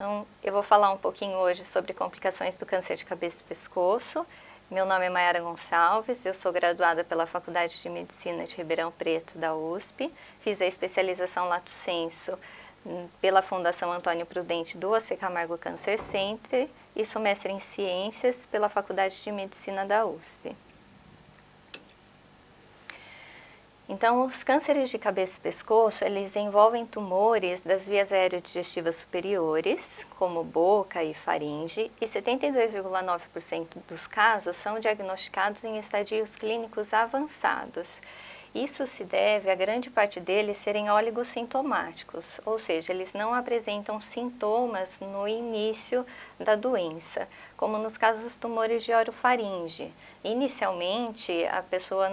Então, eu vou falar um pouquinho hoje sobre complicações do câncer de cabeça e pescoço. Meu nome é Mayara Gonçalves, eu sou graduada pela Faculdade de Medicina de Ribeirão Preto, da USP. Fiz a especialização Lato Sensu pela Fundação Antônio Prudente do AC Camargo Cancer Center e sou mestre em Ciências pela Faculdade de Medicina da USP. Então, os cânceres de cabeça e pescoço, eles envolvem tumores das vias aerodigestivas superiores, como boca e faringe, e 72,9% dos casos são diagnosticados em estadios clínicos avançados. Isso se deve a grande parte deles serem oligossintomáticos, ou seja, eles não apresentam sintomas no início da doença, como nos casos dos tumores de orofaringe. Inicialmente, a pessoa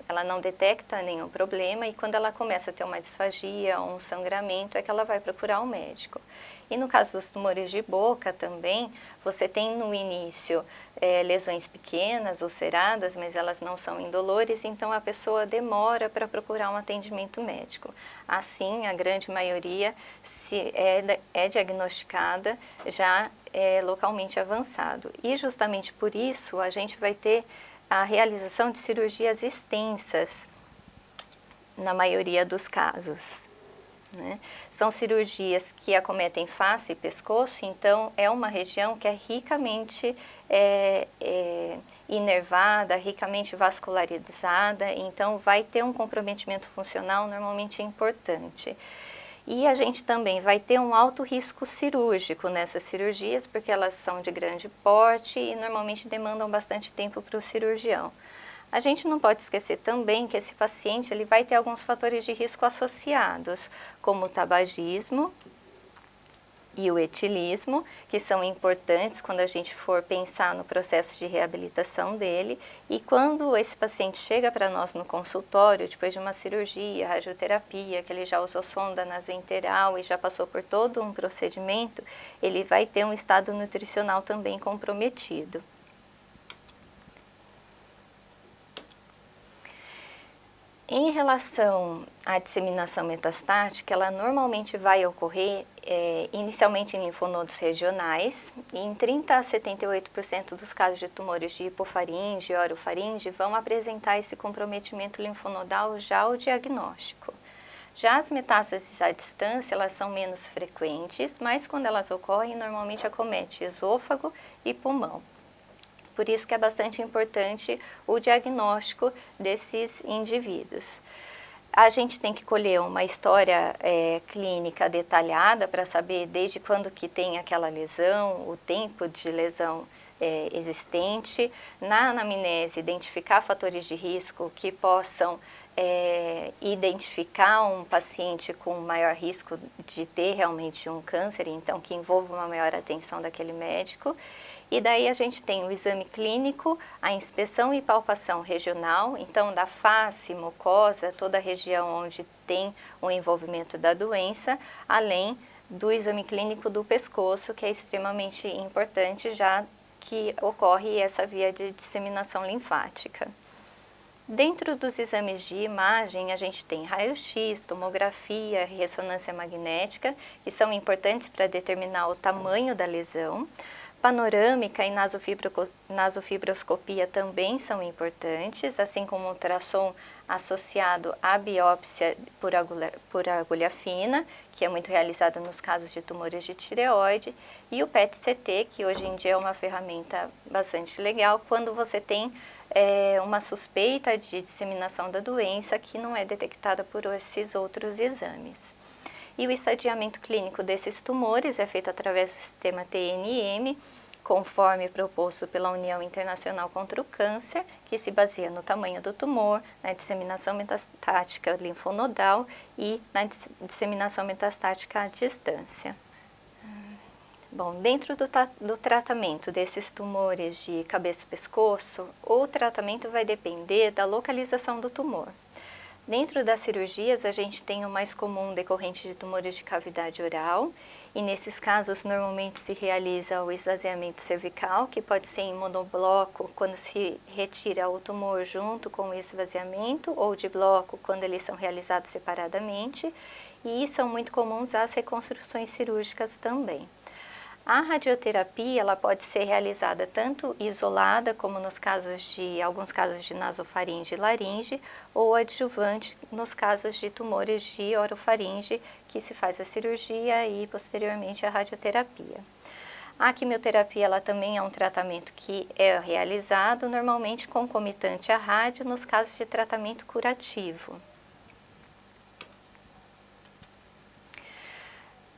ela não detecta nenhum problema e quando ela começa a ter uma disfagia ou um sangramento é que ela vai procurar o médico. E no caso dos tumores de boca também, você tem no início lesões pequenas, ulceradas, mas elas não são indolores, então a pessoa demora para procurar um atendimento médico. Assim, a grande maioria é diagnosticada já localmente avançado. E justamente por isso a gente vai ter a realização de cirurgias extensas na maioria dos casos. São cirurgias que acometem face e pescoço, então é uma região que é ricamente inervada, ricamente vascularizada, então vai ter um comprometimento funcional normalmente importante. E a gente também vai ter um alto risco cirúrgico nessas cirurgias, porque elas são de grande porte e normalmente demandam bastante tempo para o cirurgião. A gente não pode esquecer também que esse paciente ele vai ter alguns fatores de risco associados, como o tabagismo e o etilismo, que são importantes quando a gente for pensar no processo de reabilitação dele. E quando esse paciente chega para nós no consultório, depois de uma cirurgia, radioterapia, que ele já usou sonda nasointeral e já passou por todo um procedimento, ele vai ter um estado nutricional também comprometido. Em relação à disseminação metastática, ela normalmente vai ocorrer inicialmente em linfonodos regionais e em 30 a 78% dos casos de tumores de hipofaringe e orofaringe vão apresentar esse comprometimento linfonodal já ao diagnóstico. Já as metástases à distância, elas são menos frequentes, mas quando elas ocorrem, normalmente acomete esôfago e pulmão. Por isso que é bastante importante o diagnóstico desses indivíduos. A gente tem que colher uma história clínica detalhada para saber desde quando que tem aquela lesão, o tempo de lesão existente. Na anamnese, identificar fatores de risco que possam identificar um paciente com maior risco de ter realmente um câncer, então que envolva uma maior atenção daquele médico. E daí a gente tem o exame clínico, a inspeção e palpação regional, então da face, mucosa, toda a região onde tem o envolvimento da doença, além do exame clínico do pescoço, que é extremamente importante, já que ocorre essa via de disseminação linfática. Dentro dos exames de imagem, a gente tem raio-x, tomografia, ressonância magnética, que são importantes para determinar o tamanho da lesão. Panorâmica e nasofibroscopia também são importantes, assim como o ultrassom associado à biópsia por agulha fina, que é muito realizada nos casos de tumores de tireoide, e o PET-CT, que hoje em dia é uma ferramenta bastante legal quando você tem uma suspeita de disseminação da doença que não é detectada por esses outros exames. E o estadiamento clínico desses tumores é feito através do sistema TNM, conforme proposto pela União Internacional contra o Câncer, que se baseia no tamanho do tumor, na disseminação metastática linfonodal e na disseminação metastática à distância. Bom, dentro do tratamento desses tumores de cabeça e pescoço, o tratamento vai depender da localização do tumor. Dentro das cirurgias, a gente tem o mais comum decorrente de tumores de cavidade oral e nesses casos normalmente se realiza o esvaziamento cervical, que pode ser em monobloco quando se retira o tumor junto com o esvaziamento ou de bloco quando eles são realizados separadamente. e são muito comuns as reconstruções cirúrgicas também. A radioterapia ela pode ser realizada tanto isolada, como nos casos de alguns casos de nasofaringe e laringe, ou adjuvante nos casos de tumores de orofaringe, que se faz a cirurgia e posteriormente a radioterapia. A quimioterapia ela também é um tratamento que é realizado normalmente concomitante à rádio nos casos de tratamento curativo.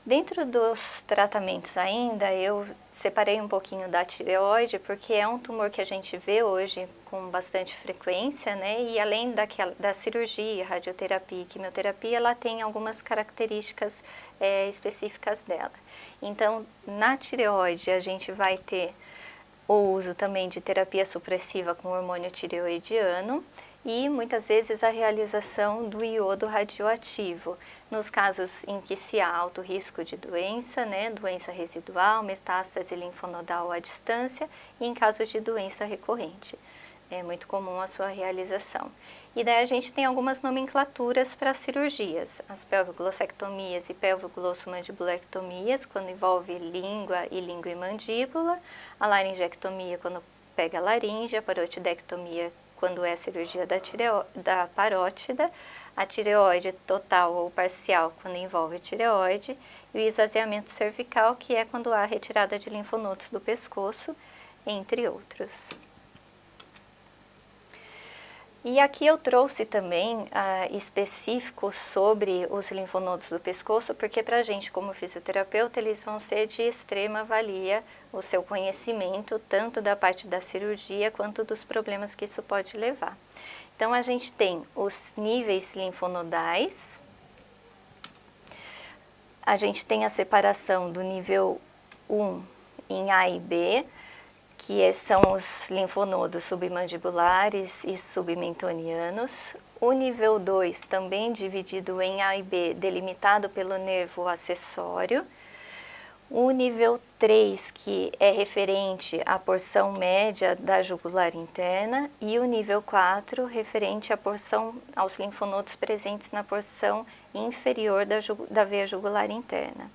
Dentro dos tratamentos ainda, eu separei um pouquinho da tireoide, porque é um tumor que a gente vê hoje com bastante frequência, né? E além da cirurgia, radioterapia e quimioterapia, ela tem algumas características específicas dela. Então, na tireoide, a gente vai ter o uso também de terapia supressiva com hormônio tireoidiano e muitas vezes a realização do iodo radioativo, nos casos em que se há alto risco de doença, né, doença residual, metástase linfonodal à distância e em casos de doença recorrente. É muito comum a sua realização. E daí a gente tem algumas nomenclaturas para cirurgias, as pelviglossectomias e pelviglossomandibulectomias, quando envolve língua e mandíbula, a laringectomia quando pega a laringe, a parotidectomia quando é cirurgia da parótida, a tireoide total ou parcial quando envolve tireoide e o esvaziamento cervical, que é quando há retirada de linfonodos do pescoço, entre outros. E aqui eu trouxe também específicos sobre os linfonodos do pescoço, porque para a gente, como fisioterapeuta, eles vão ser de extrema valia o seu conhecimento, tanto da parte da cirurgia quanto dos problemas que isso pode levar. Então, a gente tem os níveis linfonodais, a gente tem a separação do nível 1 em A e B, que são os linfonodos submandibulares e submentonianos. O nível 2, também dividido em A e B, delimitado pelo nervo acessório. O nível 3, que é referente à porção média da jugular interna. E o nível 4, referente aos linfonodos presentes na porção inferior da veia jugular interna.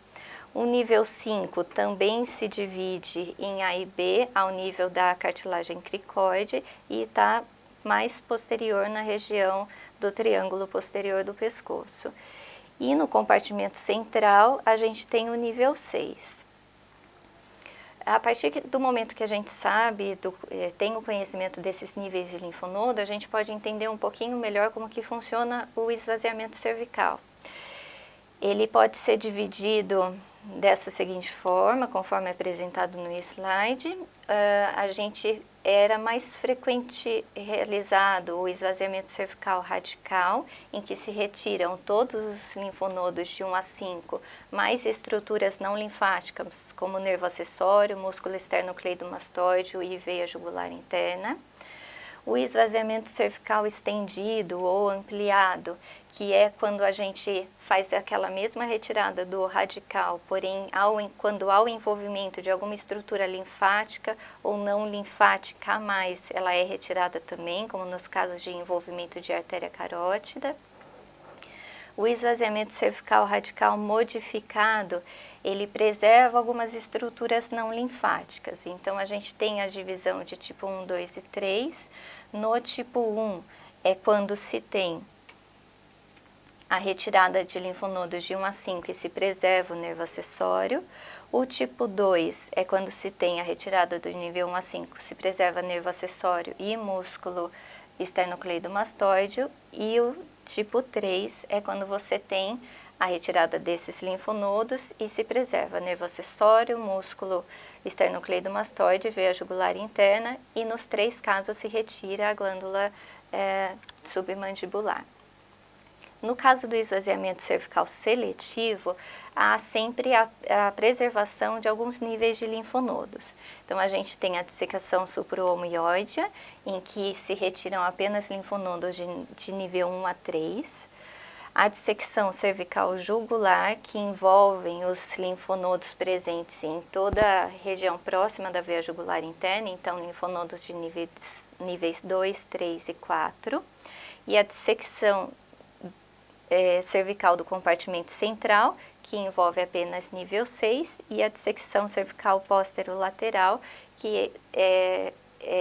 O nível 5 também se divide em A e B, ao nível da cartilagem cricoide, e está mais posterior na região do triângulo posterior do pescoço. E no compartimento central, a gente tem o nível 6. A partir do momento que a gente sabe, tem o conhecimento desses níveis de linfonodo, a gente pode entender um pouquinho melhor como que funciona o esvaziamento cervical. Ele pode ser dividido dessa seguinte forma, conforme apresentado no slide. A gente era mais frequente realizado o esvaziamento cervical radical, em que se retiram todos os linfonodos de 1 a 5, mais estruturas não linfáticas, como nervo acessório, músculo esternocleidomastoide e veia jugular interna. O esvaziamento cervical estendido ou ampliado, que é quando a gente faz aquela mesma retirada do radical, porém quando há o envolvimento de alguma estrutura linfática ou não linfática a mais, ela é retirada também, como nos casos de envolvimento de artéria carótida. O esvaziamento cervical radical modificado, ele preserva algumas estruturas não linfáticas. Então, a gente tem a divisão de tipo 1, 2 e 3. No tipo 1 é quando se tem a retirada de linfonodos de 1 a 5 e se preserva o nervo acessório. O tipo 2 é quando se tem a retirada do nível 1 a 5, se preserva nervo acessório e músculo esternocleidomastoide. E o tipo 3 é quando você tem a retirada desses linfonodos e se preserva nervo acessório, músculo esternocleidomastoide, veia jugular interna, e nos 3 casos se retira a glândula submandibular. No caso do esvaziamento cervical seletivo, há sempre a preservação de alguns níveis de linfonodos. Então, a gente tem a dissecação supro-omoioidea, em que se retiram apenas linfonodos de nível 1 a 3. A dissecção cervical jugular, que envolvem os linfonodos presentes em toda a região próxima da veia jugular interna, então linfonodos de níveis 2, 3 e 4. E a dissecção cervical do compartimento central, que envolve apenas nível 6, e a dissecção cervical póstero-lateral, que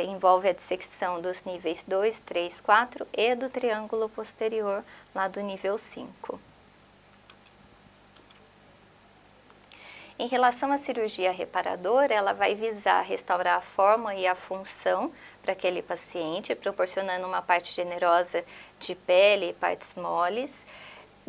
envolve a dissecção dos níveis 2, 3, 4 e do triângulo posterior, lá do nível 5. Em relação à cirurgia reparadora, ela vai visar restaurar a forma e a função para aquele paciente, proporcionando uma parte generosa de pele e partes moles,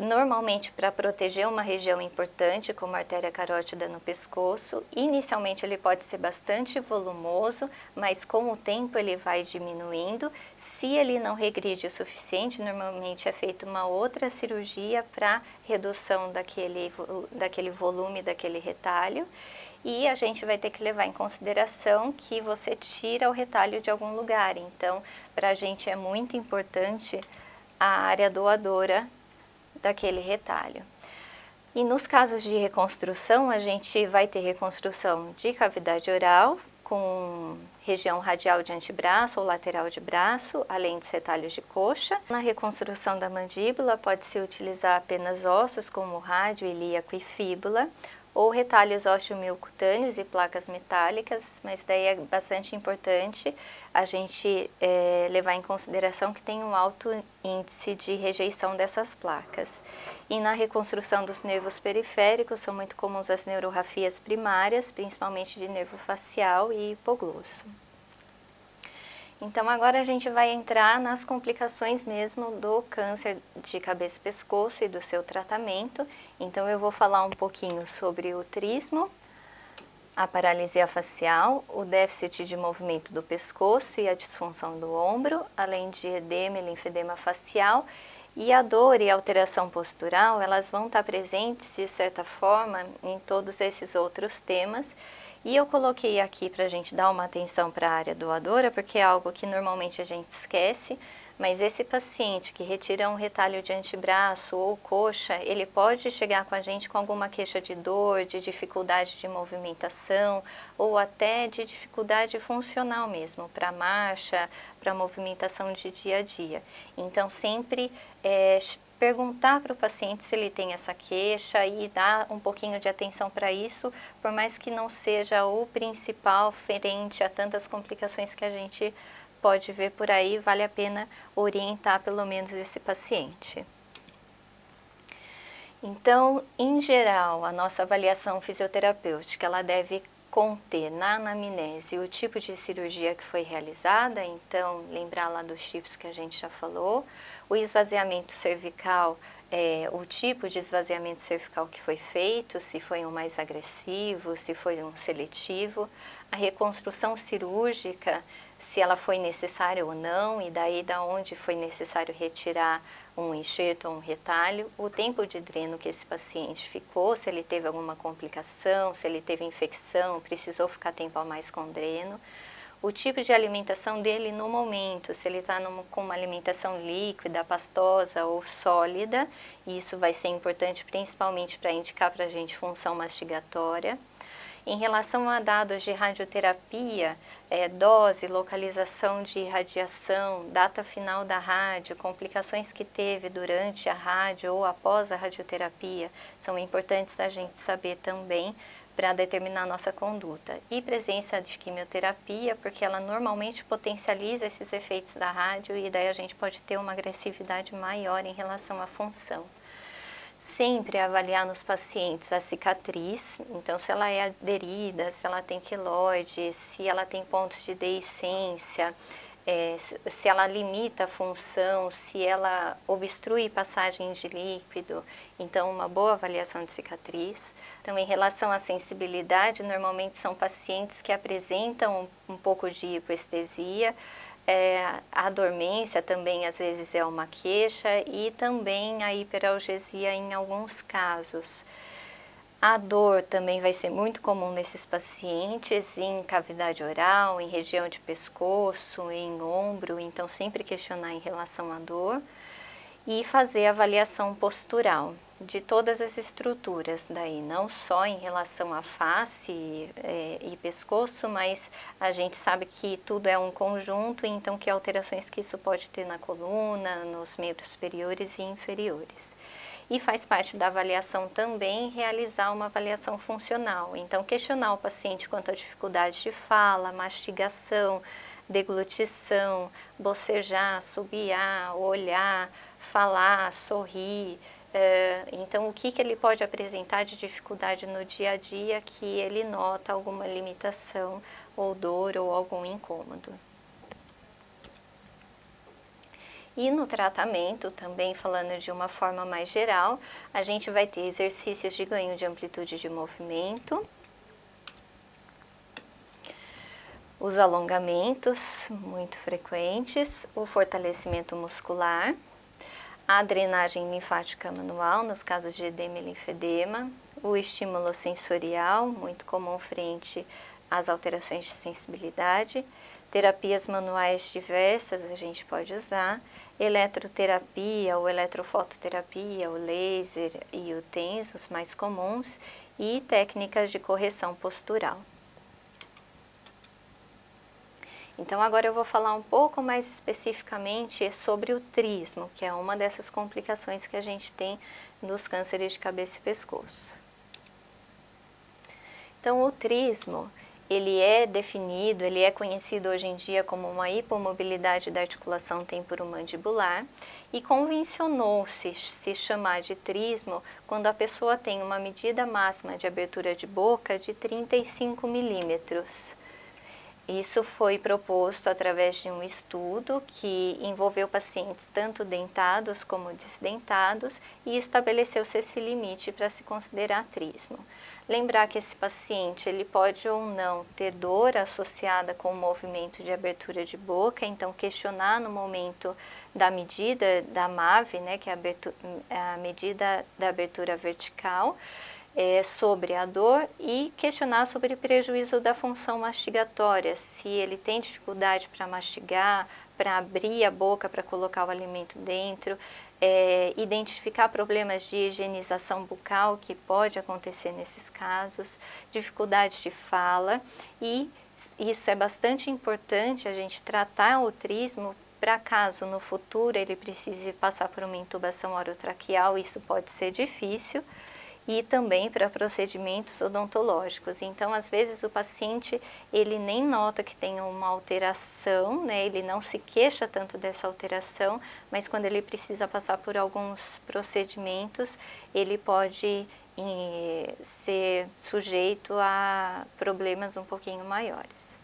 normalmente para proteger uma região importante, como a artéria carótida no pescoço. Inicialmente ele pode ser bastante volumoso, mas com o tempo ele vai diminuindo. Se ele não regride o suficiente, normalmente é feita uma outra cirurgia para redução daquele volume, daquele retalho. E a gente vai ter que levar em consideração que você tira o retalho de algum lugar. Então, para a gente é muito importante a área doadora daquele retalho. E nos casos de reconstrução, a gente vai ter reconstrução de cavidade oral, com região radial de antebraço ou lateral de braço, além dos retalhos de coxa. Na reconstrução da mandíbula, pode-se utilizar apenas ossos como rádio, ilíaco e fíbula, ou retalhos osteomilcutâneos e placas metálicas, mas daí é bastante importante a gente levar em consideração que tem um alto índice de rejeição dessas placas. E na reconstrução dos nervos periféricos são muito comuns as neurorafias primárias, principalmente de nervo facial e hipoglosso. Então agora a gente vai entrar nas complicações mesmo do câncer de cabeça e pescoço e do seu tratamento. Então eu vou falar um pouquinho sobre o trismo, a paralisia facial, o déficit de movimento do pescoço e a disfunção do ombro, além de edema e linfedema facial. E a dor e a alteração postural, elas vão estar presentes de certa forma em todos esses outros temas. E eu coloquei aqui para a gente dar uma atenção para a área doadora, porque é algo que normalmente a gente esquece, mas esse paciente que retira um retalho de antebraço ou coxa, ele pode chegar com a gente com alguma queixa de dor, de dificuldade de movimentação ou até de dificuldade funcional mesmo, para marcha, para movimentação de dia a dia. Então sempre perguntar para o paciente se ele tem essa queixa e dar um pouquinho de atenção para isso, por mais que não seja o principal ferente a tantas complicações que a gente pode ver por aí, vale a pena orientar pelo menos esse paciente. Então, em geral, a nossa avaliação fisioterapêutica, ela deve conter na anamnese o tipo de cirurgia que foi realizada, então lembrar lá dos tipos que a gente já falou, o esvaziamento cervical, o tipo de esvaziamento cervical que foi feito, se foi um mais agressivo, se foi um seletivo, a reconstrução cirúrgica, se ela foi necessária ou não, e daí da onde foi necessário retirar um enxerto ou um retalho, o tempo de dreno que esse paciente ficou, se ele teve alguma complicação, se ele teve infecção, precisou ficar tempo a mais com dreno, o tipo de alimentação dele no momento, se ele está com uma alimentação líquida, pastosa ou sólida, isso vai ser importante principalmente para indicar para a gente função mastigatória. Em relação a dados de radioterapia, dose, localização de radiação, data final da rádio, complicações que teve durante a rádio ou após a radioterapia, são importantes a gente saber também para determinar a nossa conduta. E presença de quimioterapia, porque ela normalmente potencializa esses efeitos da rádio e daí a gente pode ter uma agressividade maior em relação à função. Sempre avaliar nos pacientes a cicatriz, então se ela é aderida, se ela tem queloide, se ela tem pontos de deiscência, se ela limita a função, se ela obstrui passagem de líquido, então uma boa avaliação de cicatriz. Então, em relação à sensibilidade, normalmente são pacientes que apresentam um pouco de hipoestesia, a dormência também às vezes é uma queixa e também a hiperalgesia em alguns casos. A dor também vai ser muito comum nesses pacientes em cavidade oral, em região de pescoço, em ombro, então sempre questionar em relação à dor e fazer avaliação postural. de todas as estruturas daí, não só em relação à face e pescoço, mas a gente sabe que tudo é um conjunto, então que alterações que isso pode ter na coluna, nos membros superiores e inferiores. E faz parte da avaliação também realizar uma avaliação funcional, então questionar o paciente quanto à dificuldade de fala, mastigação, deglutição, bocejar, assobiar, olhar, falar, sorrir. Então, o que ele pode apresentar de dificuldade no dia a dia que ele nota alguma limitação ou dor ou algum incômodo. E no tratamento, também falando de uma forma mais geral, a gente vai ter exercícios de ganho de amplitude de movimento, os alongamentos muito frequentes, o fortalecimento muscular, a drenagem linfática manual, nos casos de edema e linfedema, o estímulo sensorial, muito comum frente às alterações de sensibilidade, terapias manuais diversas a gente pode usar, eletroterapia ou eletrofototerapia, o laser e o TENS, os mais comuns, e técnicas de correção postural. Então, agora eu vou falar um pouco mais especificamente sobre o trismo, que é uma dessas complicações que a gente tem nos cânceres de cabeça e pescoço. Então, o trismo, ele é definido, ele é conhecido hoje em dia como uma hipomobilidade da articulação temporomandibular e convencionou-se se chamar de trismo quando a pessoa tem uma medida máxima de abertura de boca de 35 milímetros. Isso foi proposto através de um estudo que envolveu pacientes tanto dentados como desdentados e estabeleceu-se esse limite para se considerar trismo. Lembrar que esse paciente ele pode ou não ter dor associada com o movimento de abertura de boca, então questionar no momento da medida da MAVE, né, que é a medida da abertura vertical, sobre a dor e questionar sobre o prejuízo da função mastigatória, se ele tem dificuldade para mastigar, para abrir a boca para colocar o alimento dentro, identificar problemas de higienização bucal que pode acontecer nesses casos, dificuldades de fala e isso é bastante importante a gente tratar o trismo para caso no futuro ele precise passar por uma intubação orotraqueal, isso pode ser difícil. E também para procedimentos odontológicos. Então, às vezes o paciente ele nem nota que tem uma alteração, né? Ele não se queixa tanto dessa alteração, mas quando ele precisa passar por alguns procedimentos, ele pode ser sujeito a problemas um pouquinho maiores.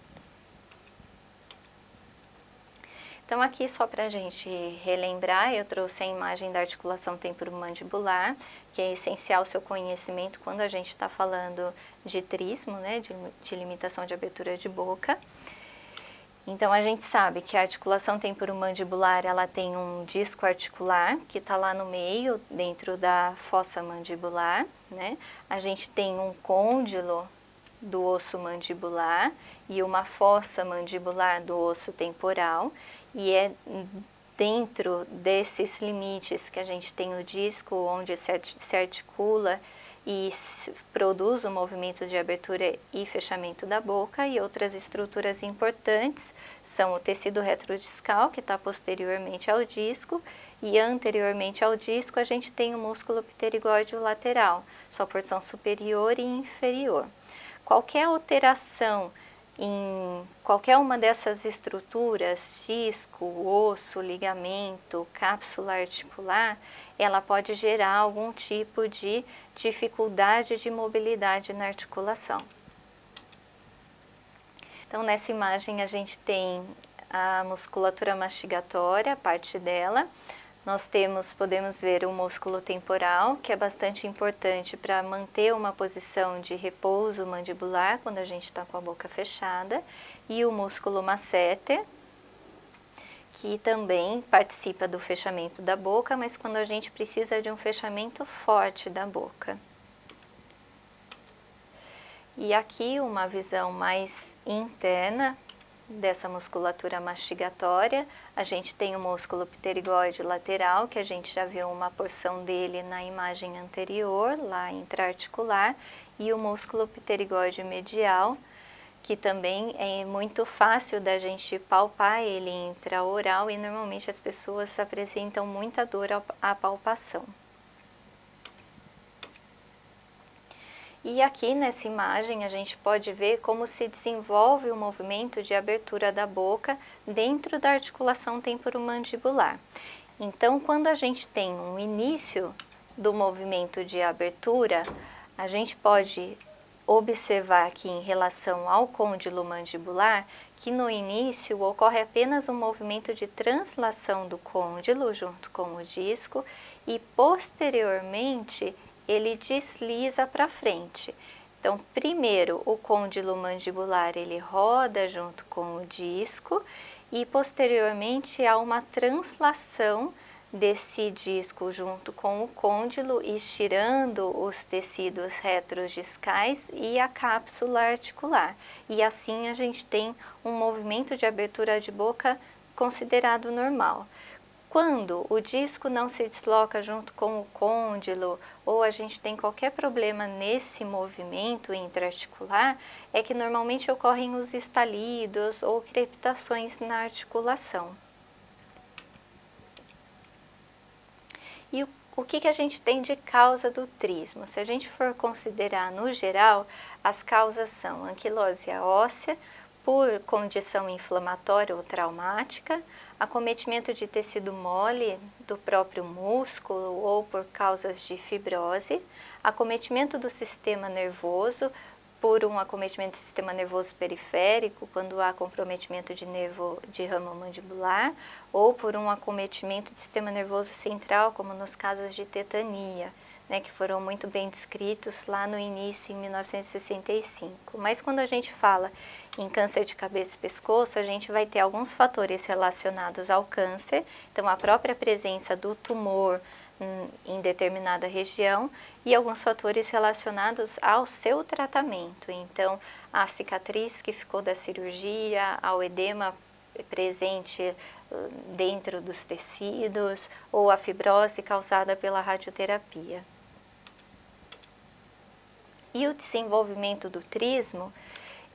Então, aqui só para a gente relembrar, eu trouxe a imagem da articulação temporomandibular, que é essencial o seu conhecimento quando a gente está falando de trismo, né, de limitação de abertura de boca. Então, a gente sabe que a articulação temporomandibular, ela tem um disco articular, que está lá no meio, dentro da fossa mandibular, né? A gente tem um côndilo do osso mandibular e uma fossa mandibular do osso temporal, e é dentro desses limites que a gente tem o disco onde se articula e produz o movimento de abertura e fechamento da boca, e outras estruturas importantes são o tecido retrodiscal, que está posteriormente ao disco, e anteriormente ao disco a gente tem o músculo pterigóide lateral, sua porção superior e inferior. Qualquer alteração em qualquer uma dessas estruturas, disco, osso, ligamento, cápsula articular, ela pode gerar algum tipo de dificuldade de mobilidade na articulação. Então, nessa imagem a gente tem a musculatura mastigatória, parte dela. Nós podemos ver o músculo temporal, que é bastante importante para manter uma posição de repouso mandibular quando a gente está com a boca fechada, e o músculo masseter, que também participa do fechamento da boca, mas quando a gente precisa de um fechamento forte da boca. E aqui uma visão mais interna dessa musculatura mastigatória. A gente tem o músculo pterigóide lateral, que a gente já viu uma porção dele na imagem anterior, lá intraarticular, e o músculo pterigóide medial, que também é muito fácil da gente palpar ele intraoral e normalmente as pessoas apresentam muita dor à palpação. E aqui nessa imagem a gente pode ver como se desenvolve o movimento de abertura da boca dentro da articulação temporomandibular. Então, quando a gente tem um início do movimento de abertura, a gente pode observar aqui em relação ao côndilo mandibular que no início ocorre apenas um movimento de translação do côndilo junto com o disco e posteriormente ele desliza para frente. Então, primeiro o côndilo mandibular ele roda junto com o disco e posteriormente há uma translação desse disco junto com o côndilo, estirando os tecidos retrodiscais e a cápsula articular. E assim a gente tem um movimento de abertura de boca considerado normal. Quando o disco não se desloca junto com o côndilo ou a gente tem qualquer problema nesse movimento intraarticular, é que normalmente ocorrem os estalidos ou crepitações na articulação. E o que a gente tem de causa do trismo? Se a gente for considerar no geral, as causas são anquilose óssea, por condição inflamatória ou traumática, acometimento de tecido mole do próprio músculo ou por causas de fibrose, acometimento do sistema nervoso por um acometimento do sistema nervoso periférico, quando há comprometimento de nervo de ramo mandibular, ou por um acometimento do sistema nervoso central, como nos casos de tetania, né, que foram muito bem descritos lá no início, em 1965. Mas quando a gente fala em câncer de cabeça e pescoço, a gente vai ter alguns fatores relacionados ao câncer, então a própria presença do tumor em determinada região e alguns fatores relacionados ao seu tratamento, então a cicatriz que ficou da cirurgia, ao edema presente dentro dos tecidos ou a fibrose causada pela radioterapia. E o desenvolvimento do trismo,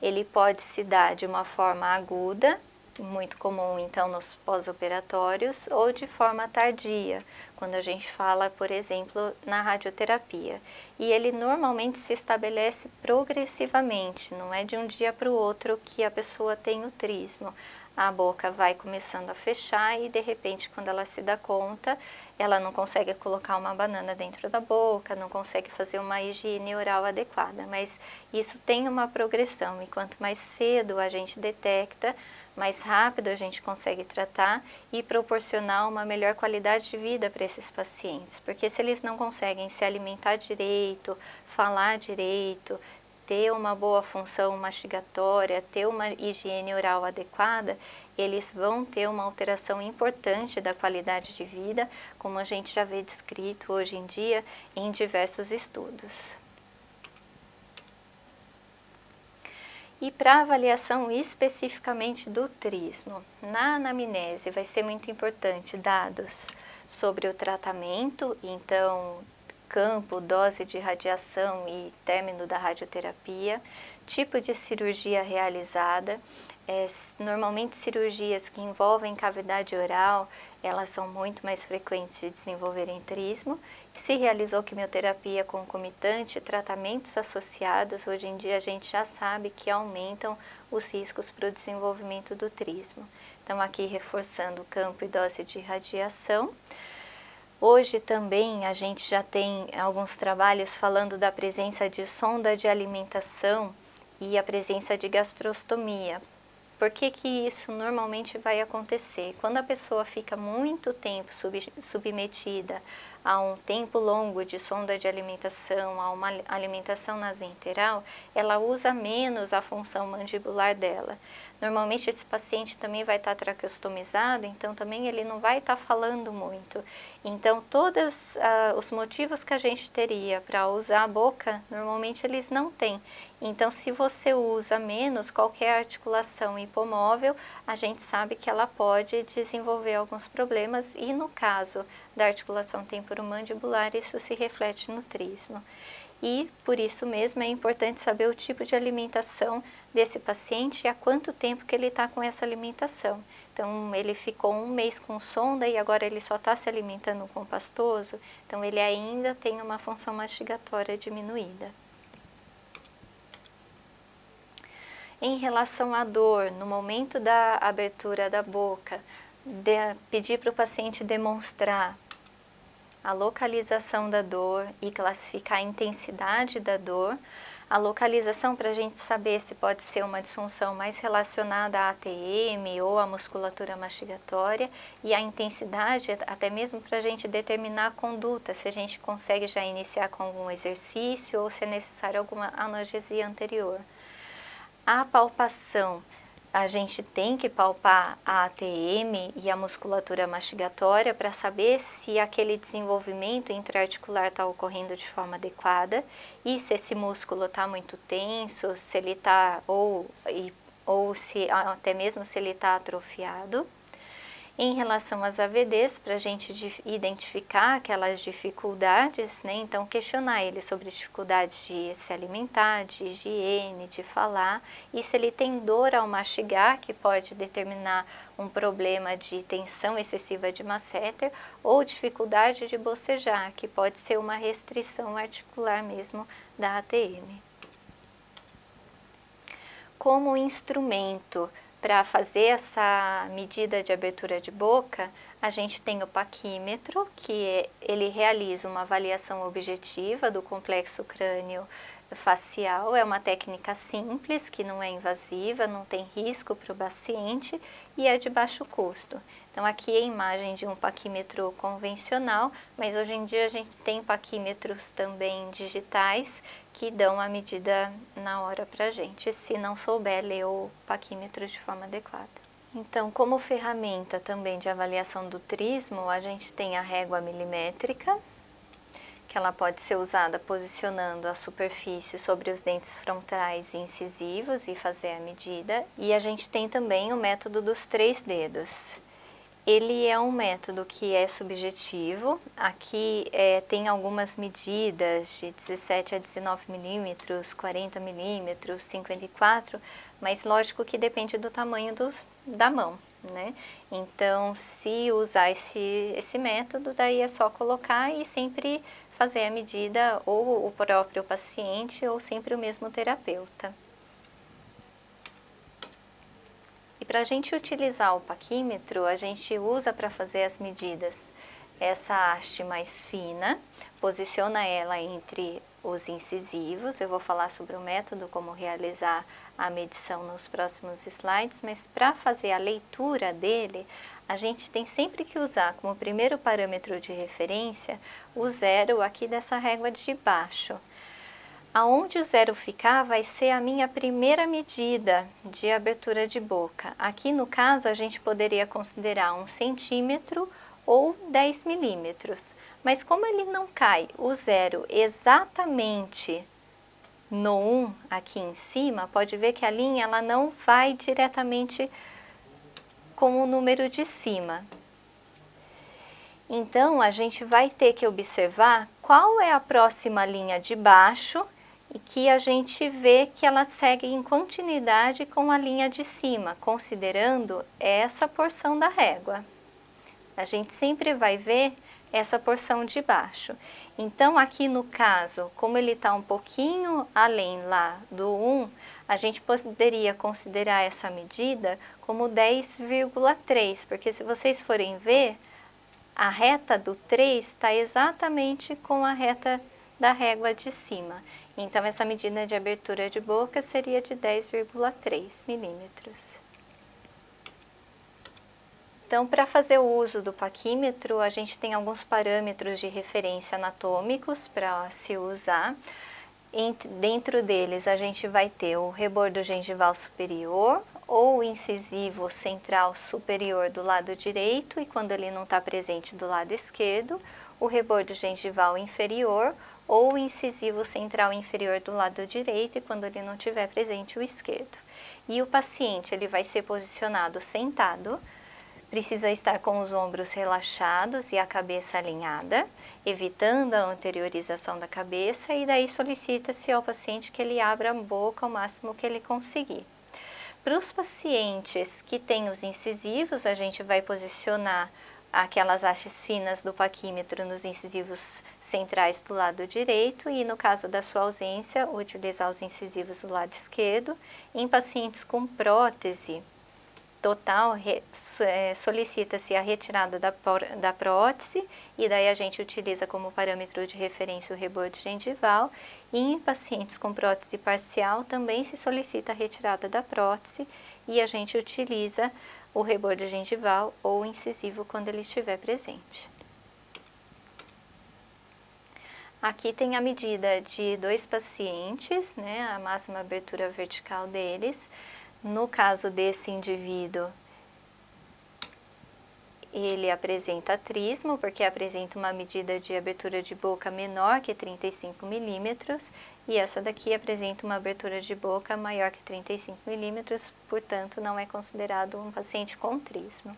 ele pode se dar de uma forma aguda, muito comum então nos pós-operatórios, ou de forma tardia, quando a gente fala, por exemplo, na radioterapia. E ele normalmente se estabelece progressivamente, não é de um dia para o outro que a pessoa tem o trismo. A boca vai começando a fechar e de repente quando ela se dá conta, ela não consegue colocar uma banana dentro da boca, não consegue fazer uma higiene oral adequada, mas isso tem uma progressão e quanto mais cedo a gente detecta, mais rápido a gente consegue tratar e proporcionar uma melhor qualidade de vida para esses pacientes, porque se eles não conseguem se alimentar direito, falar direito, ter uma boa função mastigatória, ter uma higiene oral adequada, eles vão ter uma alteração importante da qualidade de vida, como a gente já vê descrito hoje em dia em diversos estudos. E para avaliação especificamente do trismo, na anamnese vai ser muito importante dados sobre o tratamento, então campo, dose de radiação e término da radioterapia, tipo de cirurgia realizada, normalmente cirurgias que envolvem cavidade oral, elas são muito mais frequentes de desenvolverem trismo. Se realizou quimioterapia concomitante, tratamentos associados, hoje em dia a gente já sabe que aumentam os riscos para o desenvolvimento do trismo. Então aqui reforçando o campo e dose de radiação. Hoje também a gente já tem alguns trabalhos falando da presença de sonda de alimentação e a presença de gastrostomia. Por que que isso normalmente vai acontecer? Quando a pessoa fica muito tempo submetida a um tempo longo de sonda de alimentação, a uma alimentação nasoenteral, ela usa menos a função mandibular dela. Normalmente esse paciente também vai estar traqueostomizado, então também ele não vai estar falando muito. Então todos os motivos que a gente teria para usar a boca, normalmente eles não têm. Então, se você usa menos qualquer articulação hipomóvel, a gente sabe que ela pode desenvolver alguns problemas e no caso da articulação temporomandibular, isso se reflete no trismo. E por isso mesmo é importante saber o tipo de alimentação desse paciente e há quanto tempo que ele está com essa alimentação. Então, ele ficou 1 mês com sonda e agora ele só está se alimentando com pastoso, então ele ainda tem uma função mastigatória diminuída. Em relação à dor, no momento da abertura da boca, pedir para o paciente demonstrar a localização da dor e classificar a intensidade da dor. A localização para a gente saber se pode ser uma disfunção mais relacionada à ATM ou à musculatura mastigatória, e a intensidade até mesmo para a gente determinar a conduta, se a gente consegue já iniciar com algum exercício ou se é necessário alguma analgesia anterior. A palpação, a gente tem que palpar a ATM e a musculatura mastigatória para saber se aquele desenvolvimento intraarticular está ocorrendo de forma adequada e se esse músculo está muito tenso, se ele está ou se até mesmo se ele está atrofiado. Em relação às AVDs, para a gente identificar aquelas dificuldades, né? Então questionar ele sobre dificuldades de se alimentar, de higiene, de falar, e se ele tem dor ao mastigar, que pode determinar um problema de tensão excessiva de masseter, ou dificuldade de bocejar, que pode ser uma restrição articular mesmo da ATM. Como instrumento para fazer essa medida de abertura de boca, a gente tem o paquímetro, que ele realiza uma avaliação objetiva do complexo crânio-facial. É uma técnica simples, que não é invasiva, não tem risco para o paciente e é de baixo custo. Então, aqui é a imagem de um paquímetro convencional, mas hoje em dia a gente tem paquímetros também digitais que dão a medida na hora para a gente, se não souber ler o paquímetro de forma adequada. Então, como ferramenta também de avaliação do trismo, a gente tem a régua milimétrica, que ela pode ser usada posicionando a superfície sobre os dentes frontais e incisivos e fazer a medida. E a gente tem também o método dos 3 dedos. Ele é um método que é subjetivo. Aqui tem algumas medidas de 17 a 19 milímetros, 40 milímetros, 54, mas lógico que depende do tamanho da mão, né? Então, se usar esse método, daí é só colocar e sempre fazer a medida ou o próprio paciente ou sempre o mesmo terapeuta. E para a gente utilizar o paquímetro, a gente usa para fazer as medidas essa haste mais fina, posiciona ela entre os incisivos. Eu vou falar sobre o método, como realizar a medição nos próximos slides, mas para fazer a leitura dele, a gente tem sempre que usar como primeiro parâmetro de referência o 0 aqui dessa régua de baixo. Aonde o 0 ficar vai ser a minha primeira medida de abertura de boca. Aqui no caso a gente poderia considerar 1 centímetro ou 10 milímetros. Mas como ele não cai o 0 exatamente no 1 aqui em cima, pode ver que a linha ela não vai diretamente com o número de cima. Então a gente vai ter que observar qual é a próxima linha de baixo e que a gente vê que ela segue em continuidade com a linha de cima, considerando essa porção da régua. A gente sempre vai ver essa porção de baixo. Então, aqui no caso, como ele está um pouquinho além lá do 1, a gente poderia considerar essa medida como 10,3, porque se vocês forem ver, a reta do 3 está exatamente com a reta da régua de cima. Então, essa medida de abertura de boca seria de 10,3 milímetros. Então, para fazer o uso do paquímetro, a gente tem alguns parâmetros de referência anatômicos para se usar. Dentro deles, a gente vai ter o rebordo gengival superior ou incisivo central superior do lado direito e quando ele não está presente do lado esquerdo, o rebordo gengival inferior ou o incisivo central inferior do lado direito e quando ele não tiver presente o esquerdo. E o paciente ele vai ser posicionado sentado, precisa estar com os ombros relaxados e a cabeça alinhada, evitando a anteriorização da cabeça e daí solicita-se ao paciente que ele abra a boca ao máximo que ele conseguir. Para os pacientes que têm os incisivos, a gente vai posicionar aquelas hastes finas do paquímetro nos incisivos centrais do lado direito e, no caso da sua ausência, utilizar os incisivos do lado esquerdo. Em pacientes com prótese total, solicita-se a retirada da prótese e daí a gente utiliza como parâmetro de referência o rebordo gengival. E em pacientes com prótese parcial também se solicita a retirada da prótese e a gente utiliza o rebordo gengival ou incisivo quando ele estiver presente. Aqui tem a medida de 2 pacientes, né, a máxima abertura vertical deles. No caso desse indivíduo, ele apresenta trismo, porque apresenta uma medida de abertura de boca menor que 35 milímetros, e essa daqui apresenta uma abertura de boca maior que 35 milímetros, portanto, não é considerado um paciente com trismo.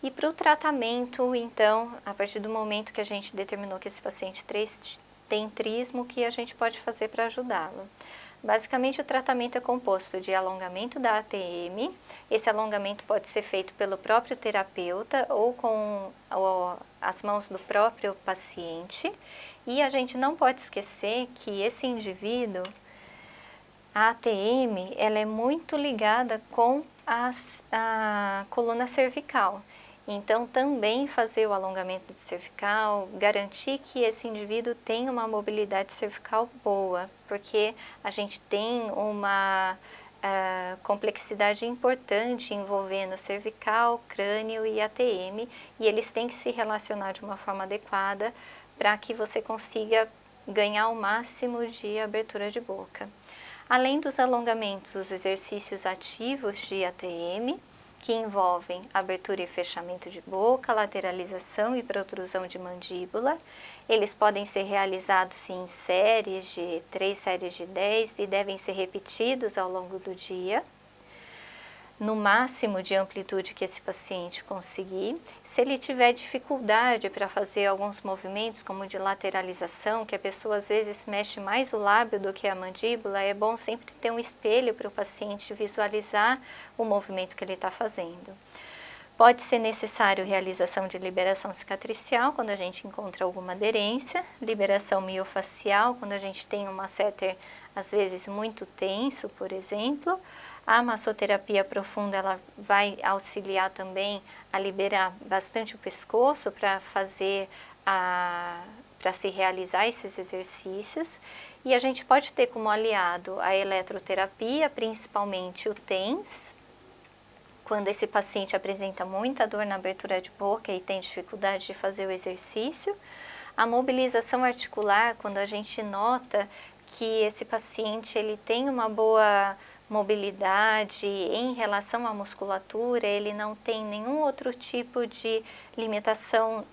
E para o tratamento, então, a partir do momento que a gente determinou que esse paciente tem trismo, o que a gente pode fazer para ajudá-lo? Basicamente, o tratamento é composto de alongamento da ATM. Esse alongamento pode ser feito pelo próprio terapeuta ou com as mãos do próprio paciente. E a gente não pode esquecer que esse indivíduo, a ATM, ela é muito ligada com a coluna cervical. Então, também fazer o alongamento de cervical, garantir que esse indivíduo tenha uma mobilidade cervical boa, porque a gente tem uma complexidade importante envolvendo cervical, crânio e ATM, e eles têm que se relacionar de uma forma adequada para que você consiga ganhar o máximo de abertura de boca. Além dos alongamentos, os exercícios ativos de ATM, que envolvem abertura e fechamento de boca, lateralização e protrusão de mandíbula. Eles podem ser realizados em séries de 3 séries de 10 e devem ser repetidos ao longo do dia, no máximo de amplitude que esse paciente conseguir. Se ele tiver dificuldade para fazer alguns movimentos, como de lateralização, que a pessoa às vezes mexe mais o lábio do que a mandíbula, é bom sempre ter um espelho para o paciente visualizar o movimento que ele está fazendo. Pode ser necessário realização de liberação cicatricial, quando a gente encontra alguma aderência, liberação miofacial, quando a gente tem um masseter, às vezes, muito tenso, por exemplo. A massoterapia profunda, ela vai auxiliar também a liberar bastante o pescoço para se realizar esses exercícios. E a gente pode ter como aliado a eletroterapia, principalmente o TENS, quando esse paciente apresenta muita dor na abertura de boca e tem dificuldade de fazer o exercício. A mobilização articular, quando a gente nota que esse paciente ele tem uma boa mobilidade em relação à musculatura, ele não tem nenhum outro tipo de limitação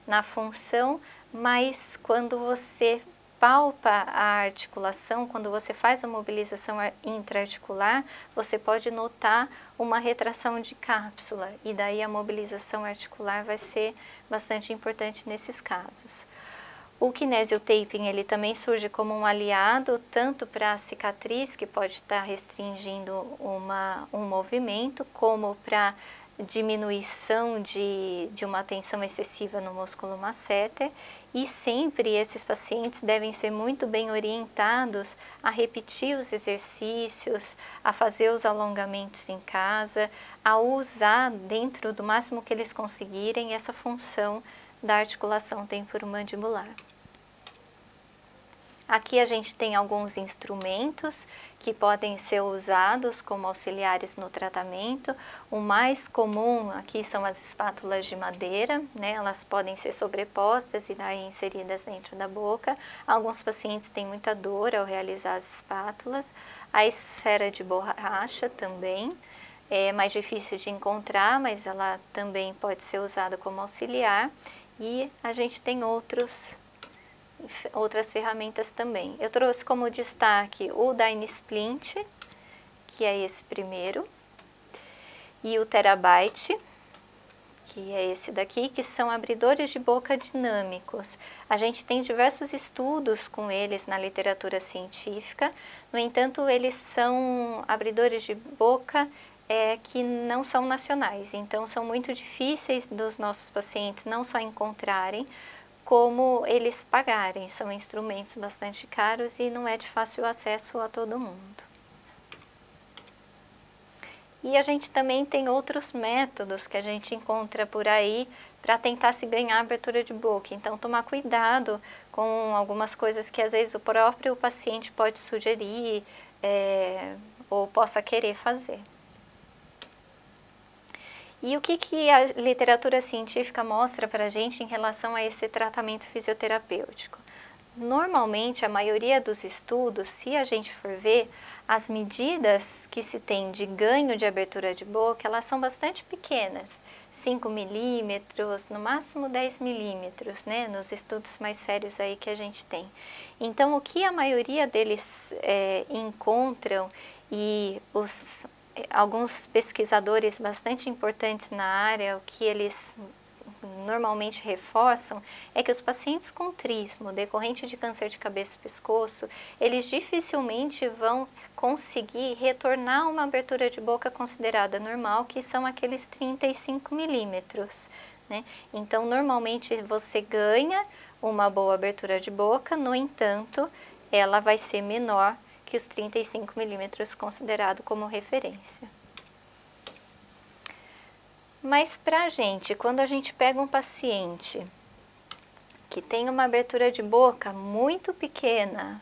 na função, mas quando você palpa a articulação, quando você faz a mobilização intraarticular, você pode notar uma retração de cápsula e daí a mobilização articular vai ser bastante importante nesses casos. O kinesiotaping, ele também surge como um aliado tanto para a cicatriz, que pode estar restringindo um movimento, como para diminuição de uma tensão excessiva no músculo masseter, e sempre esses pacientes devem ser muito bem orientados a repetir os exercícios, a fazer os alongamentos em casa, a usar dentro do máximo que eles conseguirem essa função da articulação temporomandibular. Aqui a gente tem alguns instrumentos que podem ser usados como auxiliares no tratamento. O mais comum aqui são as espátulas de madeira, né? Elas podem ser sobrepostas e daí inseridas dentro da boca. Alguns pacientes têm muita dor ao realizar as espátulas. A esfera de borracha também é mais difícil de encontrar, mas ela também pode ser usada como auxiliar. E a gente tem outras ferramentas também. Eu trouxe como destaque o Dynesplint, que é esse primeiro, e o Terabyte, que é esse daqui, que são abridores de boca dinâmicos. A gente tem diversos estudos com eles na literatura científica, no entanto, eles são abridores de boca que não são nacionais, então são muito difíceis dos nossos pacientes não só encontrarem, como eles pagarem. São instrumentos bastante caros e não é de fácil acesso a todo mundo. E a gente também tem outros métodos que a gente encontra por aí para tentar se ganhar abertura de boca. Então, tomar cuidado com algumas coisas que às vezes o próprio paciente pode sugerir ou possa querer fazer. E o que a literatura científica mostra para a gente em relação a esse tratamento fisioterapêutico? Normalmente, a maioria dos estudos, se a gente for ver, as medidas que se tem de ganho de abertura de boca, elas são bastante pequenas, 5 milímetros, no máximo 10 milímetros, né, nos estudos mais sérios aí que a gente tem. Então, o que a maioria deles encontram e alguns pesquisadores bastante importantes na área, o que eles normalmente reforçam é que os pacientes com trismo decorrente de câncer de cabeça e pescoço, eles dificilmente vão conseguir retornar uma abertura de boca considerada normal, que são aqueles 35 milímetros, né? Então, normalmente você ganha uma boa abertura de boca, no entanto, ela vai ser menor que os 35 milímetros considerado como referência. Mas para a gente, quando a gente pega um paciente que tem uma abertura de boca muito pequena,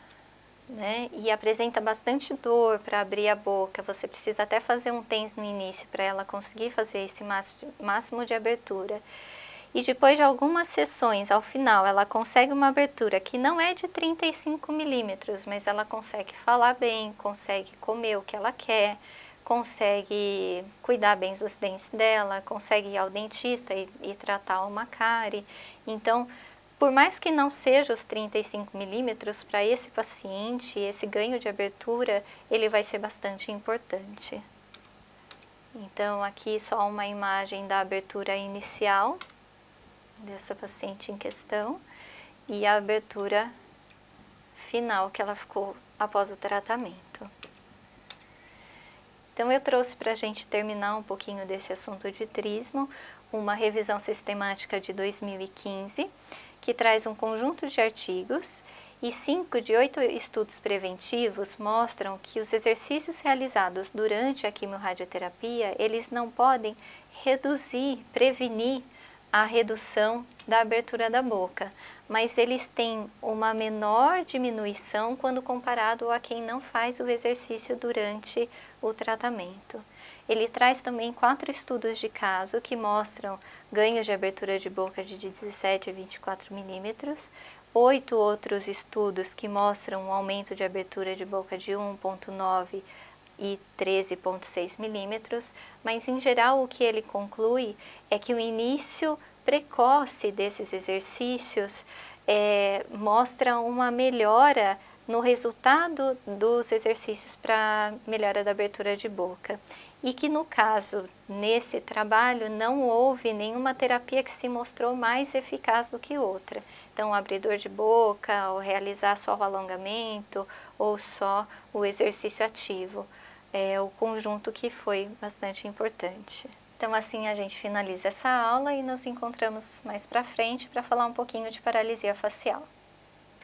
né, e apresenta bastante dor para abrir a boca, você precisa até fazer um TENS no início para ela conseguir fazer esse máximo de abertura. E depois de algumas sessões, ao final, ela consegue uma abertura que não é de 35 milímetros, mas ela consegue falar bem, consegue comer o que ela quer, consegue cuidar bem dos dentes dela, consegue ir ao dentista e tratar uma cárie. Então, por mais que não seja os 35 milímetros, para esse paciente, esse ganho de abertura, ele vai ser bastante importante. Então, aqui só uma imagem da abertura inicial dessa paciente em questão e a abertura final que ela ficou após o tratamento. Então, eu trouxe para a gente terminar um pouquinho desse assunto de trismo, uma revisão sistemática de 2015, que traz um conjunto de artigos e 5 de 8 estudos preventivos mostram que os exercícios realizados durante a quimiorradioterapia, eles não podem prevenir a redução da abertura da boca, mas eles têm uma menor diminuição quando comparado a quem não faz o exercício durante o tratamento. Ele traz também 4 estudos de caso que mostram ganhos de abertura de boca de 17 a 24 milímetros, 8 outros estudos que mostram um aumento de abertura de boca de 1,9 e 13,6 milímetros, mas em geral o que ele conclui é que o início precoce desses exercícios mostra uma melhora no resultado dos exercícios para melhora da abertura de boca. E que no caso, nesse trabalho, não houve nenhuma terapia que se mostrou mais eficaz do que outra. Então, o abridor de boca, ou realizar só o alongamento, ou só o exercício ativo. É o conjunto que foi bastante importante. Então, assim a gente finaliza essa aula e nos encontramos mais para frente para falar um pouquinho de paralisia facial.